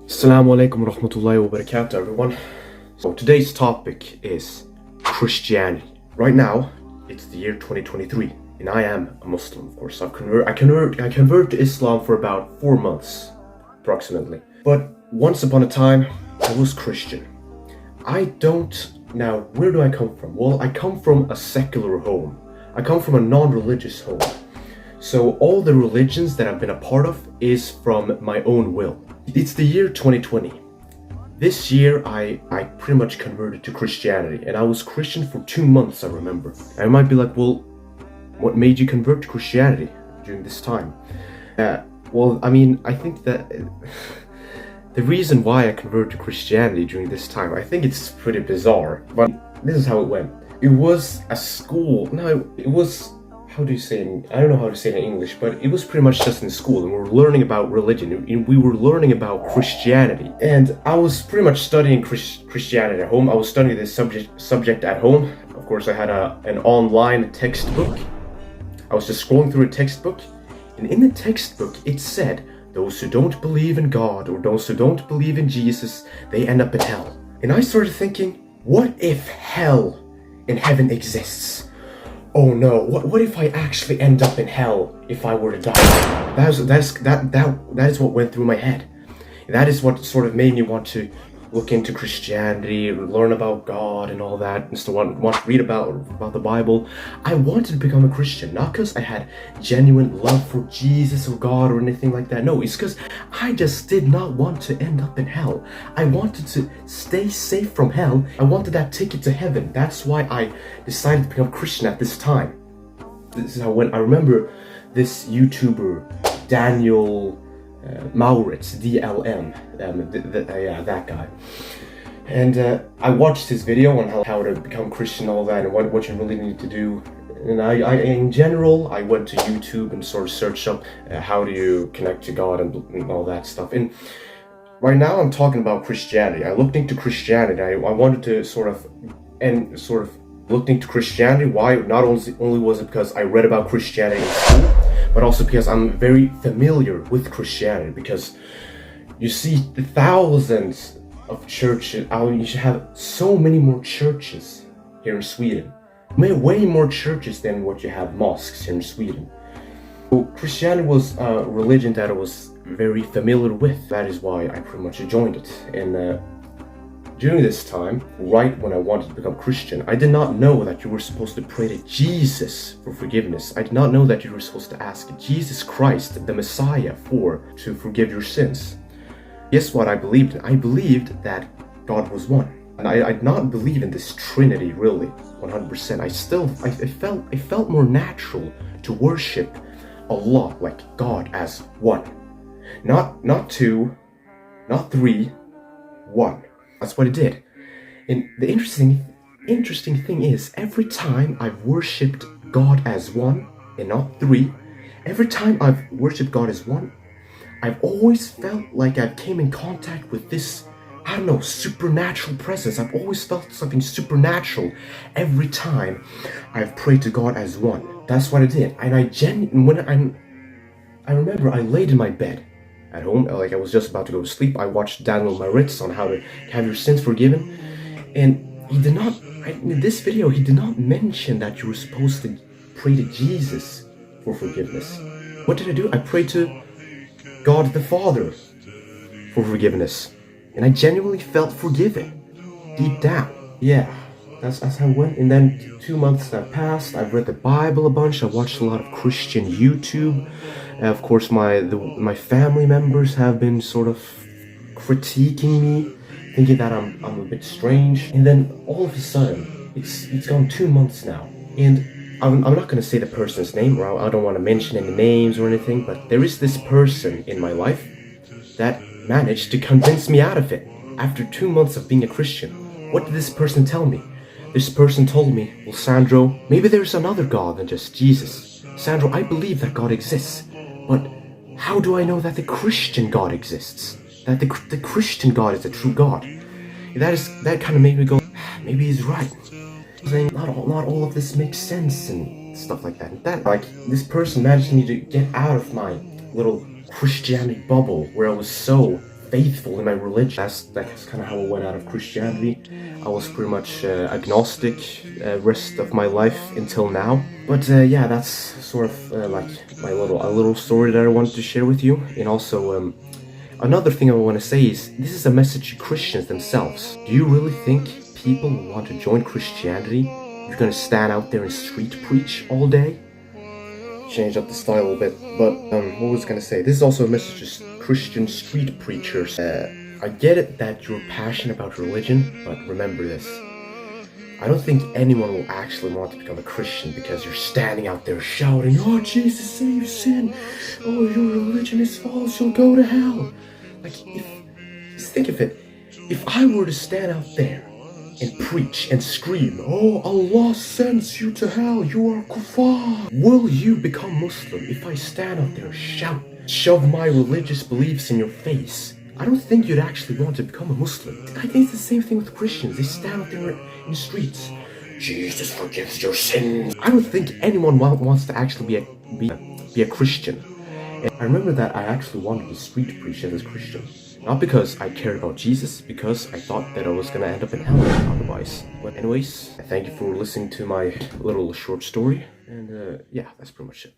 Assalamu alaikum wa rahmatullahi wa barakatuh, everyone. So today's topic is Christianity. Right now, it's the year 2023, and I am a Muslim, of course. I convert to Islam for about 4 months, approximately. But once upon a time, I was Christian. Now, where do I come from? Well, I come from a secular home. I come from a non-religious home. So all the religions that I've been a part of is from my own will. It's the year 2020. This year, I pretty much converted to Christianity, and I was Christian for 2 months, I remember. I might be like, well, what made you convert to Christianity during this time? I think that the reason why I converted to Christianity during this time, I think it's pretty bizarre, but this is how it went. It was a school, how do you say it? I don't know how to say it in English, but it was pretty much just in school, and we were learning about religion, and we were learning about Christianity. And I was pretty much studying Christianity at home. I was studying this subject at home. Of course, I had an online textbook. I was just scrolling through a textbook, and in the textbook, it said, those who don't believe in God, or those who don't believe in Jesus, they end up in hell. And I started thinking, what if hell and heaven exists? Oh no, what if I actually end up in hell if I were to die? That is what went through my head. That is what sort of made me want to look into Christianity, learn about God and all that, and still want to read about the Bible. I wanted to become a Christian, not because I had genuine love for Jesus or God or anything like that. No, it's because I just did not want to end up in hell. I wanted to stay safe from hell. I wanted that ticket to heaven. That's why I decided to become Christian at this time. This is how I remember this YouTuber, Daniel Mauritz, DLM, that guy. And I watched his video on how to become Christian, all that, and what you really need to do. And in general, I went to YouTube and sort of searched up how do you connect to God and all that stuff. And right now, I'm talking about Christianity. I looked into Christianity. I wanted to looked into Christianity. Why? Not only was it because I read about Christianity in school, but also because I'm very familiar with Christianity, because you see the thousands of churches. You should have so many more churches here in Sweden. Way more churches than what you have mosques here in Sweden. So Christianity was a religion that I was very familiar with. That is why I pretty much joined it. And during this time, right when I wanted to become Christian, I did not know that you were supposed to pray to Jesus for forgiveness. I did not know that you were supposed to ask Jesus Christ, the Messiah, to forgive your sins. Guess what I believed in? I believed that God was one. And I did not believe in this Trinity, really, 100%. I felt more natural to worship Allah, like God, as one. Not two, not three, one. That's what it did. And the interesting thing is, every time I've worshipped God as one, and not three, every time I've worshipped God as one, I've always felt like I've came in contact with this, I don't know, supernatural presence. I've always felt something supernatural every time I've prayed to God as one. That's what I did. And I remember I laid in my bed at home, like I was just about to go to sleep. I watched Daniel Mauritz on how to have your sins forgiven, and in this video, he did not mention that you were supposed to pray to Jesus for forgiveness. What did I do? I prayed to God the Father for forgiveness, and I genuinely felt forgiven deep down. Yeah, that's how it went. And then 2 months have passed. I've read the Bible a bunch. I watched a lot of Christian YouTube. Of course, my family members have been sort of critiquing me, thinking that I'm a bit strange. And then all of a sudden, it's gone 2 months now, and I'm not gonna say the person's name, or I don't want to mention any names or anything. But there is this person in my life that managed to convince me out of it after 2 months of being a Christian. What did this person tell me? This person told me, well, Sandro, maybe there's another God than just Jesus. Sandro, I believe that God exists, but how do I know that the Christian God exists? That the Christian God is the true God? That kind of made me go, maybe he's right. Saying not all of this makes sense and stuff like that. This person managed me to get out of my little Christianity bubble where I was so faithful in my religion. That's kind of how I went out of Christianity. I was pretty much agnostic rest of my life until now. But yeah, that's sort of like my little story that I wanted to share with you. And also another thing I want to say is this is a message to Christians themselves. Do you really think people will want to join Christianity? You're gonna stand out there and street preach all day? Change up the style a little bit, but what was I gonna say? This is also a message to Christian street preachers. I get it that you're passionate about religion, but remember this. I don't think anyone will actually want to become a Christian because you're standing out there shouting, "Oh, Jesus saves sin! Oh, your religion is false, you'll go to hell!" Like, just think of it. If I were to stand out there and preach and scream, "Oh, Allah sends you to hell, you are kuffar," will you become Muslim if I stand out there, shout, shove my religious beliefs in your face? I don't think you'd actually want to become a Muslim. I think it's the same thing with Christians. They stand out there in the streets. Jesus forgives your sins. I don't think anyone wants to actually be a Christian. And I remember that I actually wanted to street preach as a Christian. Not because I cared about Jesus, because I thought that I was gonna end up in hell otherwise. But anyways, I thank you for listening to my little short story. And yeah, that's pretty much it.